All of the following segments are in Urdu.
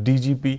DGP।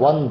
1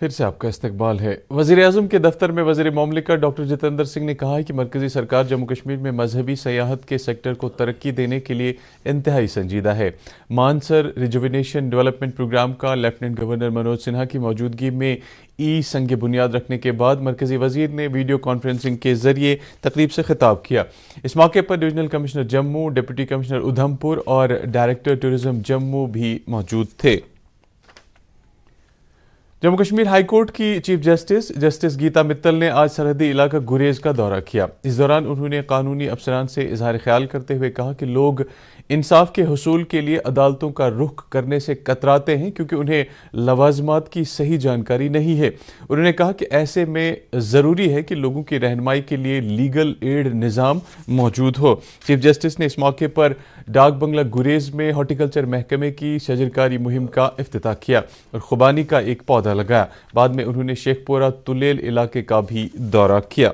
پھر سے آپ کا استقبال ہے۔ وزیر اعظم کے دفتر میں وزیر مملکت ڈاکٹر جتیندر سنگھ نے کہا ہے کہ مرکزی سرکار جموں کشمیر میں مذہبی سیاحت کے سیکٹر کو ترقی دینے کے لیے انتہائی سنجیدہ ہے۔ مانسر ریجوینیشن ڈیولپمنٹ پروگرام کا لیفٹیننٹ گورنر منوج سنہا کی موجودگی میں سنگ بنیاد رکھنے کے بعد مرکزی وزیر نے ویڈیو کانفرنسنگ کے ذریعے تقریب سے خطاب کیا۔ اس موقع پر divisional commissioner Jammu, deputy commissioner Udhampur اور ڈائریکٹر ٹورزم جموں بھی موجود تھے۔ جموں کشمیر ہائی کورٹ کی چیف جسٹس گیتا متل نے آج سرحدی علاقہ گریز کا دورہ کیا۔ اس دوران انہوں نے قانونی افسران سے اظہار خیال کرتے ہوئے کہا کہ لوگ انصاف کے حصول کے لیے عدالتوں کا رخ کرنے سے کتراتے ہیں کیونکہ انہیں لوازمات کی صحیح جانکاری نہیں ہے۔ انہوں نے کہا کہ ایسے میں ضروری ہے کہ لوگوں کی رہنمائی کے لیے لیگل ایڈ نظام موجود ہو۔ چیف جسٹس نے اس موقع پر ڈاک بنگلہ گریز میں ہارٹیکلچر محکمے کی شجرکاری مہم کا افتتاح کیا اور خوبانی کا ایک پودا لگایا۔ بعد میں انہوں نے شیخ پورہ تلیل علاقے کا بھی دورہ کیا۔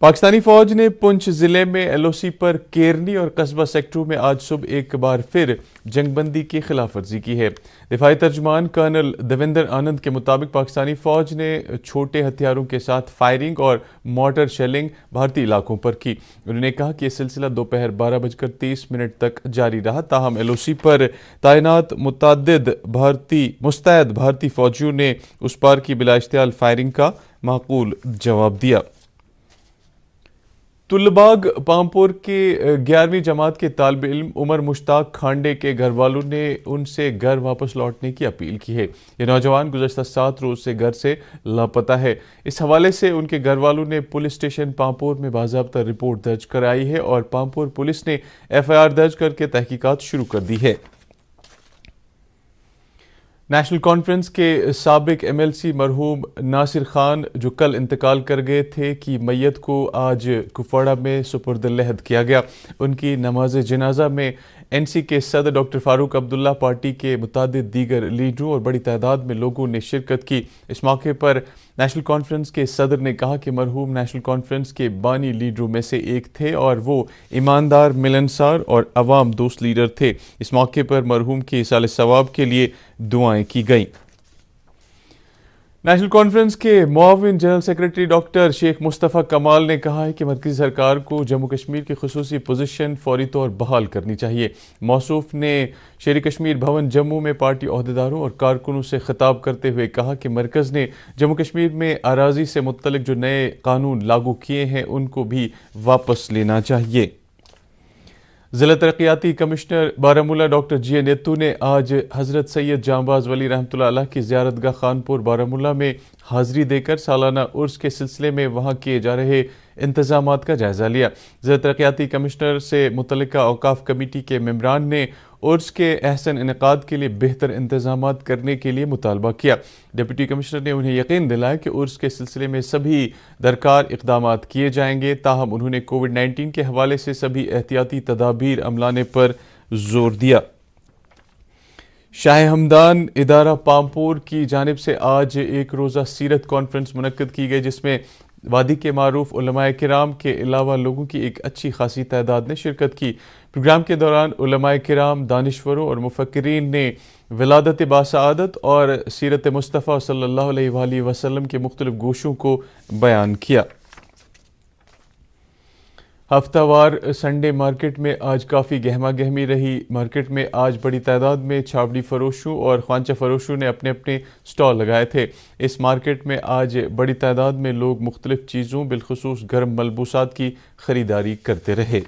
پاکستانی فوج نے پنچ ضلع میں ایل او سی پر کیرنی اور قصبہ سیکٹروں میں آج صبح ایک بار پھر جنگ بندی کی خلاف ورزی کی ہے۔ دفاعی ترجمان کرنل دیویندر آنند کے مطابق پاکستانی فوج نے چھوٹے ہتھیاروں کے ساتھ فائرنگ اور مارٹر شیلنگ بھارتی علاقوں پر کی۔ انہوں نے کہا کہ یہ سلسلہ دوپہر 12:30 تک جاری رہا، تاہم ایل او سی پر تعینات مستعد بھارتی فوجیوں نے اس پار کی بلا اشتعال فائرنگ کا معقول جواب دیا۔ تلباگ پامپور کے 11ویں جماعت کے طالب علم عمر مشتاق کھانڈے کے گھر والوں نے ان سے گھر واپس لوٹنے کی اپیل کی ہے۔ یہ نوجوان گزشتہ 7 روز سے گھر سے لاپتہ ہے۔ اس حوالے سے ان کے گھر والوں نے پولیس اسٹیشن پامپور میں باضابطہ رپورٹ درج کرائی ہے اور پامپور پولیس نے ایف آئی آر درج کر کے تحقیقات شروع کر دی ہے۔ نیشنل کانفرنس کے سابق ایم ایل سی مرحوم ناصر خان جو کل انتقال کر گئے تھے کی میت کو آج کپواڑہ میں سپرد لحد کیا گیا۔ ان کی نماز جنازہ میں این سی کے صدر ڈاکٹر فاروق عبداللہ، پارٹی کے متعدد دیگر لیڈروں اور بڑی تعداد میں لوگوں نے شرکت کی۔ اس موقع پر نیشنل کانفرنس کے صدر نے کہا کہ مرحوم نیشنل کانفرنس کے بانی لیڈروں میں سے ایک تھے اور وہ ایماندار، ملنسار اور عوام دوست لیڈر تھے۔ اس موقع پر مرحوم کی ایصال ثواب کے لیے دعائیں کی گئیں۔ نیشنل کانفرنس کے معاون جنرل سیکرٹری ڈاکٹر شیخ مصطفیٰ کمال نے کہا ہے کہ مرکزی سرکار کو جموں کشمیر کی خصوصی پوزیشن فوری طور بحال کرنی چاہیے۔ موصوف نے شیر کشمیر بھون جموں میں پارٹی عہدیداروں اور کارکنوں سے خطاب کرتے ہوئے کہا کہ مرکز نے جموں کشمیر میں اراضی سے متعلق جو نئے قانون لاگو کیے ہیں ان کو بھی واپس لینا چاہیے۔ ضلع ترقیاتی کمشنر بارہمولہ ڈاکٹر جی اے نیتو نے آج حضرت سید جانباز ولی رحمۃ اللہ علیہ کی زیارت گاہ خانپور بارہمولہ میں حاضری دے کر سالانہ عرس کے سلسلے میں وہاں کیے جا رہے انتظامات کا جائزہ لیا۔ ضلع ترقیاتی کمشنر سے متعلقہ اوقاف کمیٹی کے ممبران نے عرس کے احسن انعقاد کے لیے بہتر انتظامات کرنے کے لیے مطالبہ کیا۔ ڈپٹی کمشنر نے انہیں یقین دلایا کہ عرس کے سلسلے میں سبھی درکار اقدامات کیے جائیں گے، تاہم انہوں نے کووڈ-19 کے حوالے سے سبھی احتیاطی تدابیر عملانے پر زور دیا۔ شاہ ہمدان ادارہ پامپور کی جانب سے آج ایک روزہ سیرت کانفرنس منعقد کی گئی، جس میں وادی کے معروف علماء کرام کے علاوہ لوگوں کی ایک اچھی خاصی تعداد نے شرکت کی۔ پروگرام کے دوران علماء کرام، دانشوروں اور مفکرین نے ولادت باسعادت اور سیرت مصطفیٰ صلی اللہ علیہ وآلہ وسلم کے مختلف گوشوں کو بیان کیا۔ ہفتہ وار سنڈے مارکیٹ میں آج کافی گہما گہمی رہی۔ مارکیٹ میں آج بڑی تعداد میں چھاوڑی فروشوں اور خوانچہ فروشوں نے اپنے اپنے سٹال لگائے تھے۔ اس مارکیٹ میں آج بڑی تعداد میں لوگ مختلف چیزوں بالخصوص گرم ملبوسات کی خریداری کرتے رہے۔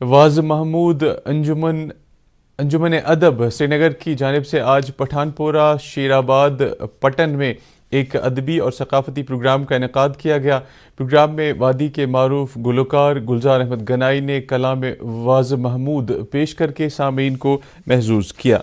واز محمود انجمن ادب سری نگر کی جانب سے آج پٹھان پورہ شیر آباد پٹن میں ایک ادبی اور ثقافتی پروگرام کا انعقاد کیا گیا۔ پروگرام میں وادی کے معروف گلوکار گلزار احمد گنائی نے کلام واز محمود پیش کر کے سامعین کو محظوظ کیا۔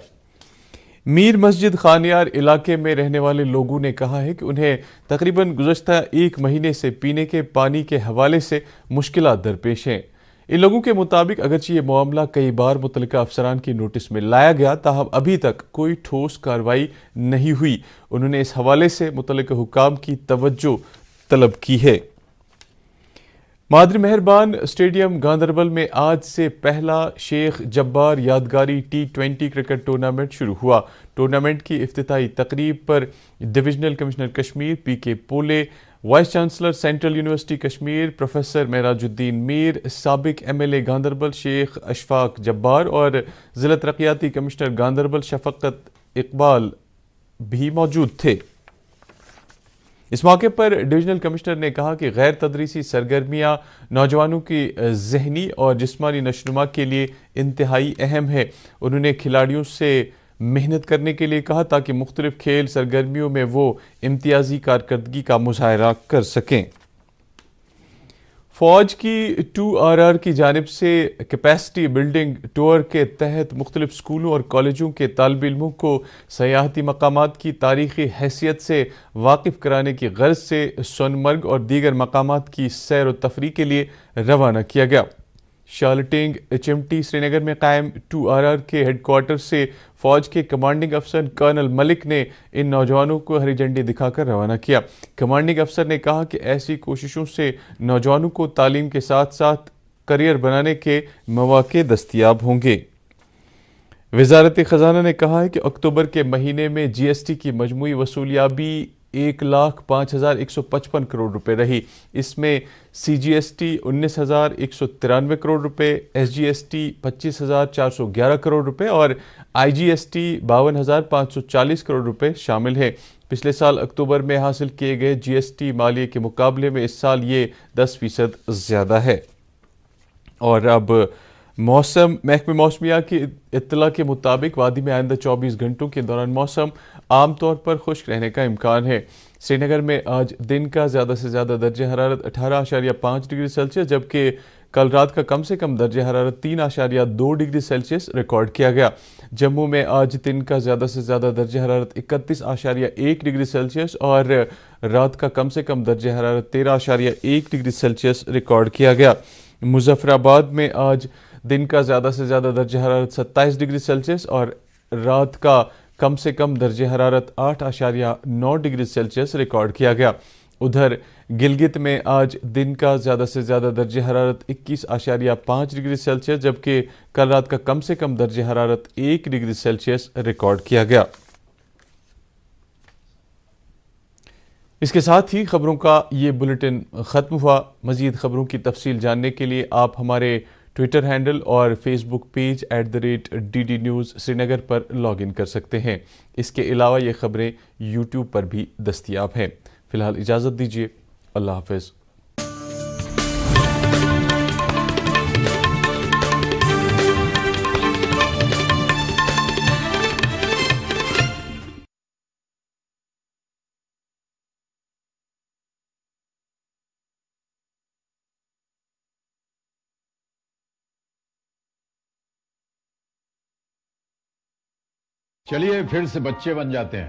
میر مسجد خانیار علاقے میں رہنے والے لوگوں نے کہا ہے کہ انہیں تقریباً گزشتہ 1 مہینے سے پینے کے پانی کے حوالے سے مشکلات درپیش ہیں۔ ان لوگوں کے مطابق اگرچہ یہ معاملہ کئی بار متعلقہ افسران کی نوٹس میں لایا گیا، تاہم ابھی تک کوئی ٹھوس کارروائی نہیں ہوئی۔ انہوں نے اس حوالے سے متعلقہ حکام کی توجہ طلب کی ہے۔ مادر مہربان اسٹیڈیم گاندربل میں آج سے پہلا شیخ جبار یادگاری T20 کرکٹ ٹورنامنٹ شروع ہوا۔ ٹورنامنٹ کی افتتاحی تقریب پر divisional commissioner Kashmir PK Pole, vice chancellor central university Kashmir professor Merajuddin Mir, سابق MLA گاندربل شیخ اشفاق جبار اور ضلع ترقیاتی کمشنر گاندربل شفقت اقبال بھی موجود تھے۔ اس موقع پر ڈویژنل کمشنر نے کہا کہ غیر تدریسی سرگرمیاں نوجوانوں کی ذہنی اور جسمانی نشوونما کے لیے انتہائی اہم ہے۔ انہوں نے کھلاڑیوں سے محنت کرنے کے لیے کہا تاکہ مختلف کھیل سرگرمیوں میں وہ امتیازی کارکردگی کا مظاہرہ کر سکیں۔ فوج کی 2RR کی جانب سے کیپیسٹی بلڈنگ ٹور کے تحت مختلف اسکولوں اور کالجوں کے طالب علموں کو سیاحتی مقامات کی تاریخی حیثیت سے واقف کرانے کی غرض سے سون مرگ اور دیگر مقامات کی سیر و تفریح کے لیے روانہ کیا گیا۔ شارلٹنگ HMT سری نگر میں قائم 2RR کے ہیڈ کوارٹر سے فوج کے کمانڈنگ افسر کرنل ملک نے ان نوجوانوں کو ہری جھنڈی دکھا کر روانہ کیا۔ کمانڈنگ افسر نے کہا کہ ایسی کوششوں سے نوجوانوں کو تعلیم کے ساتھ ساتھ کریئر بنانے کے مواقع دستیاب ہوں گے۔ وزارت خزانہ نے کہا ہے کہ اکتوبر کے مہینے میں GST کی مجموعی وصولیابی 1,05,155 کروڑ روپے رہی۔ اس میں CGST 19,193 کروڑ روپے، SGST 25,411 کروڑ روپے اور IGST 52,540 کروڑ روپے شامل ہیں۔ پچھلے سال اکتوبر میں حاصل کیے گئے GST مالیے کے مقابلے میں اس سال یہ 10% زیادہ ہے۔ اور اب موسم، محکمہ موسمیات کی اطلاع کے مطابق وادی میں آئندہ 24 گھنٹوں کے دوران موسم عام طور پر خشک رہنے کا امکان ہے۔ سری نگر میں آج دن کا زیادہ سے زیادہ درجہ حرارت 18.5 ڈگری سیلسیس جبکہ کل رات کا کم سے کم درجہ حرارت 3.2 ڈگری سیلسیس ریکارڈ کیا گیا۔ جموں میں آج دن کا زیادہ سے زیادہ درجہ حرارت 31.1 ڈگری سیلسیس اور رات کا کم سے کم درجہ حرارت 13.1 ڈگری سیلسیس ریکارڈ کیا گیا۔ مظفر آباد میں آج دن کا زیادہ سے زیادہ درجہ حرارت 27 ڈگری سیلسیس اور رات کا کم سے کم درجہ حرارت 8.9 ڈگری سیلسیس ریکارڈ کیا گیا۔ ادھر گلگت میں آج دن کا زیادہ سے زیادہ درجہ حرارت 21.5 ڈگری سیلسیس جبکہ کل رات کا کم سے کم درجہ حرارت 1 ڈگری سیلسیس ریکارڈ کیا گیا۔ اس کے ساتھ ہی خبروں کا یہ بلیٹن ختم ہوا۔ مزید خبروں کی تفصیل جاننے کے لیے آپ ہمارے ٹویٹر ہینڈل اور Facebook page @DD News Srinagar پر لاگ ان کر سکتے ہیں۔ اس کے علاوہ یہ خبریں یوٹیوب پر بھی دستیاب ہیں۔ فی الحال اجازت دیجیے، اللہ حافظ۔ چلیے پھر سے بچے بن جاتے ہیں۔